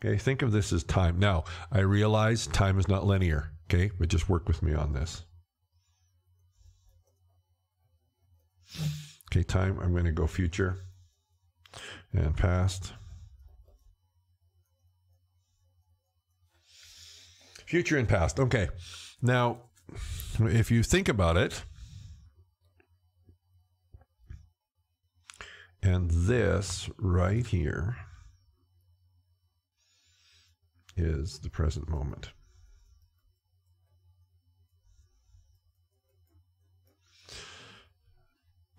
Okay, think of this as time. Now, I realize time is not linear, okay, but just work with me on this. Okay, time, I'm going to go future and past. Future and past. Okay, now, if you think about it, and this right here is the present moment.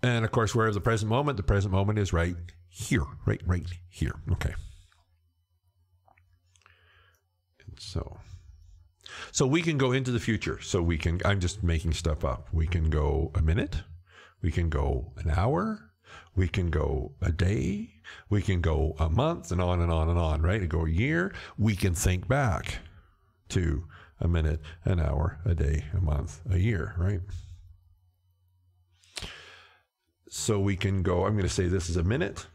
And of course, where is the present moment? The present moment is right here, right here. Okay. And so we can go into the future. So we can, I'm just making stuff up. We can go a minute. We can go an hour. We can go a day, we can go a month, and on and on and on, right? We go a year. We can think back to a minute, an hour, a day, a month, a year, right? So we can go, I'm going to say this is a minute,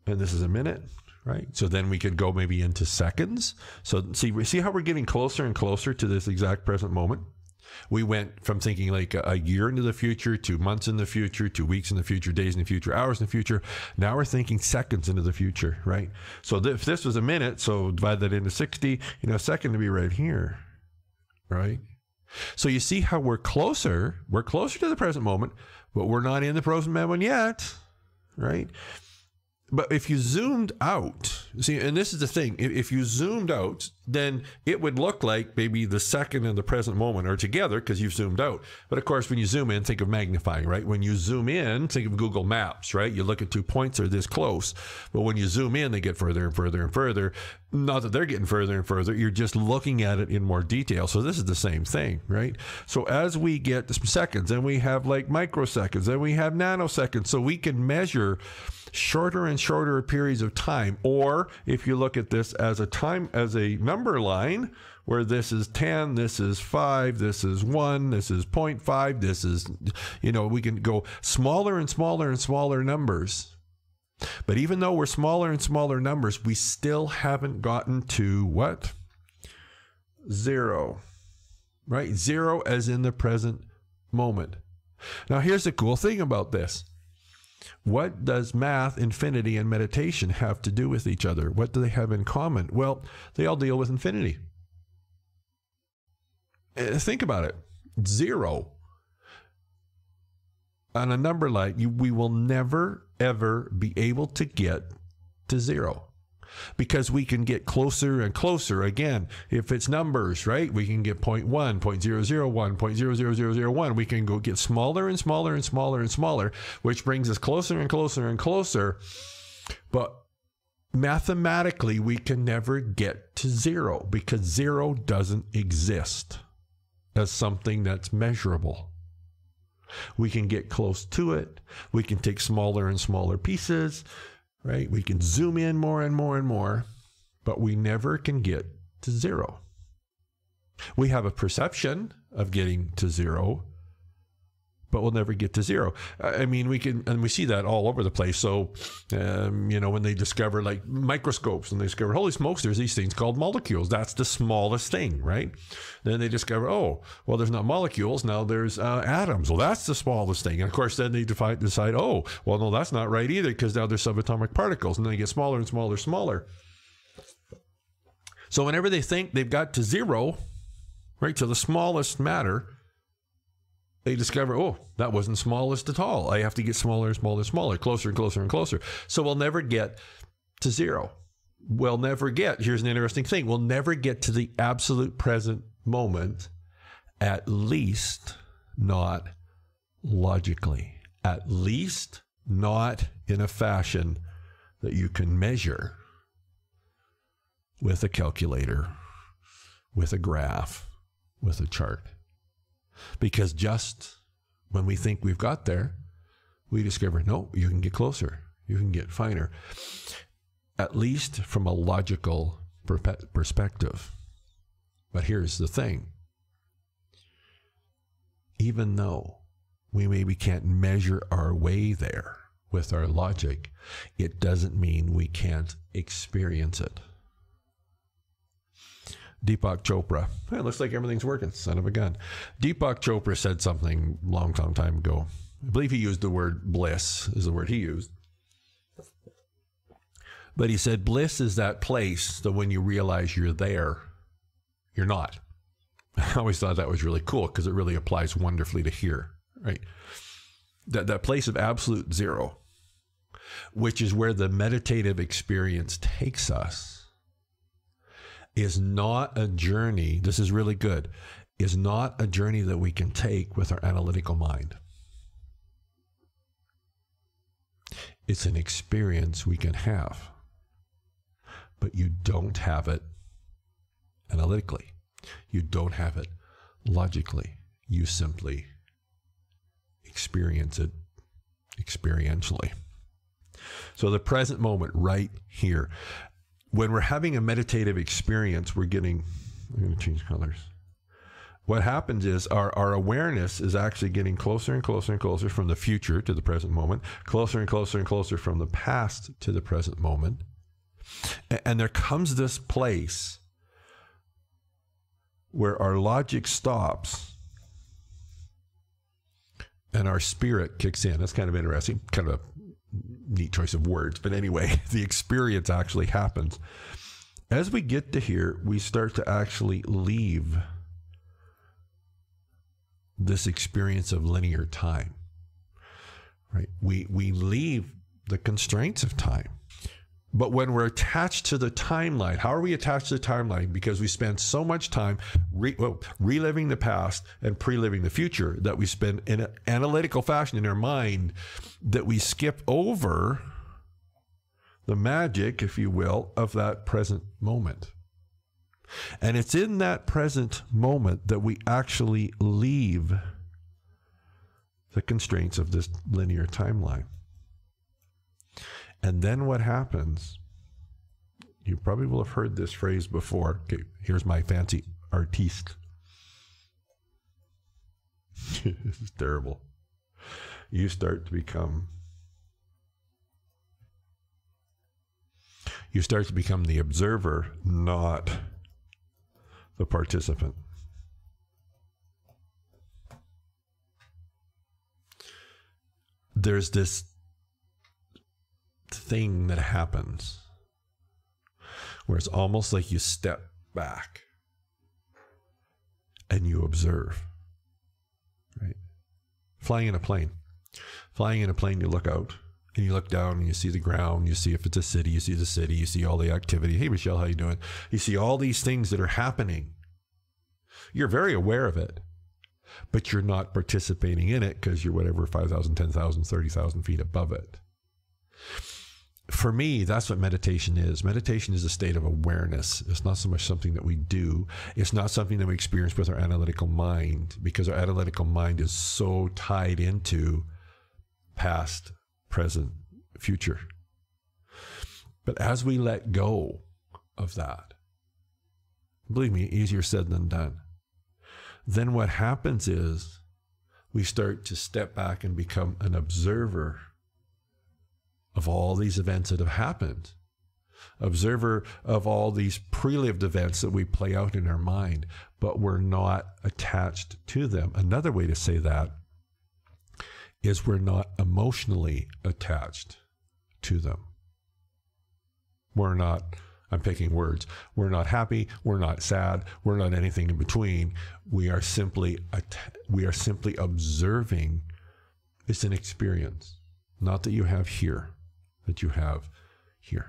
and this is a minute, right? So then we could go maybe into seconds. So see how we're getting closer and closer to this exact present moment? We went from thinking like a year into the future to months in the future to weeks in the future, days in the future, hours in the future. Now we're thinking seconds into the future, right? So if this was a minute, so divide that into 60, a second to be right here, right? So you see how we're closer to the present moment, but we're not in the present moment yet, right? But if you zoomed out, see, and this is the thing, if you zoomed out, then it would look like maybe the second and the present moment are together because you've zoomed out. But of course, when you zoom in, think of magnifying, right? When you zoom in, think of Google Maps, right? You look at 2 points, they're this close. But when you zoom in, they get further and further and further. Not that they're getting further and further, you're just looking at it in more detail. So this is the same thing, right? So as we get seconds, and we have like microseconds, and we have nanoseconds, so we can measure shorter and shorter periods of time. Or if you look at this as a number line, where this is 10, this is 5, this is 1, this is 0.5, this is, we can go smaller and smaller and smaller numbers. But even though we're smaller and smaller numbers, we still haven't gotten to what? 0, right? 0 as in the present moment. Now here's the cool thing about this. What does math, infinity, and meditation have to do with each other? What do they have in common? Well, they all deal with infinity. Think about it. 0. On a number like we will never, ever be able to get to 0. Because we can get closer and closer. Again, if it's numbers, right, we can get 0.1, 0.001, 0.00001. We can go get smaller and smaller and smaller and smaller, which brings us closer and closer and closer. But mathematically, we can never get to 0 because 0 doesn't exist as something that's measurable. We can get close to it. We can take smaller and smaller pieces. Right? We can zoom in more and more and more, but we never can get to 0. We have a perception of getting to 0, but we'll never get to 0. I mean, we see that all over the place. So, when they discover like microscopes and they discover, holy smokes, there's these things called molecules. That's the smallest thing, right? Then they discover, oh, well, there's not molecules. Now there's atoms. Well, that's the smallest thing. And of course, then they decide, oh, well, no, that's not right either because now there's subatomic particles. And then they get smaller and smaller and smaller. So whenever they think they've got to 0, right, to the smallest matter, they discover, oh, that wasn't smallest at all. I have to get smaller and smaller and smaller, closer and closer and closer. So we'll never get to 0. We'll never get, here's an interesting thing, we'll never get to the absolute present moment, at least not logically, at least not in a fashion that you can measure with a calculator, with a graph, with a chart. Because just when we think we've got there, we discover, no, you can get closer. You can get finer. At least from a logical perspective. But here's the thing. Even though we maybe can't measure our way there with our logic, it doesn't mean we can't experience it. Deepak Chopra. It looks like everything's working. Son of a gun. Deepak Chopra said something long time ago. I believe he used the word bliss is the word he used. But he said bliss is that place that when you realize you're there, you're not. I always thought that was really cool because it really applies wonderfully to here, right? That place of absolute zero, which is where the meditative experience takes us, is not a journey. This is really good. Is not a journey that we can take with our analytical mind. It's an experience we can have, but you don't have it analytically. You don't have it logically. You simply experience it experientially. So the present moment right here, when we're having a meditative experience, I'm going to change colors. What happens is our awareness is actually getting closer and closer and closer from the future to the present moment, closer and closer and closer from the past to the present moment. And there comes this place where our logic stops and our spirit kicks in. That's kind of interesting, kind of a neat choice of words. But anyway, the experience actually happens. As we get to here, we start to actually leave this experience of linear time, right? We leave the constraints of time. But when we're attached to the timeline, how are we attached to the timeline? Because we spend so much time reliving the past and pre-living the future that we spend in an analytical fashion in our mind that we skip over the magic, if you will, of that present moment. And it's in that present moment that we actually leave the constraints of this linear timeline. And then what happens, you probably will have heard this phrase before. Okay, here's my fancy artiste. This is terrible. You start to become the observer, not the participant. There's this thing that happens where it's almost like you step back and you observe, right? Flying in a plane, you look out and you look down and you see the ground, you see if it's a city, you see the city, you see all the activity. Hey, Michelle, how you doing? You see all these things that are happening. You're very aware of it, but you're not participating in it because you're whatever, 5,000, 10,000, 30,000 feet above it. For me, that's what meditation is. Meditation is a state of awareness. It's not so much something that we do. It's not something that we experience with our analytical mind, because our analytical mind is so tied into past, present, future. But as we let go of that, believe me, easier said than done, then what happens is we start to step back and become an observer of all these events that have happened. Observer of all these pre-lived events that we play out in our mind, but we're not attached to them. Another way to say that is we're not emotionally attached to them. We're not, I'm picking words, we're not happy, we're not sad, we're not anything in between. We are simply observing. It's an experience, not that you have here, that you have here.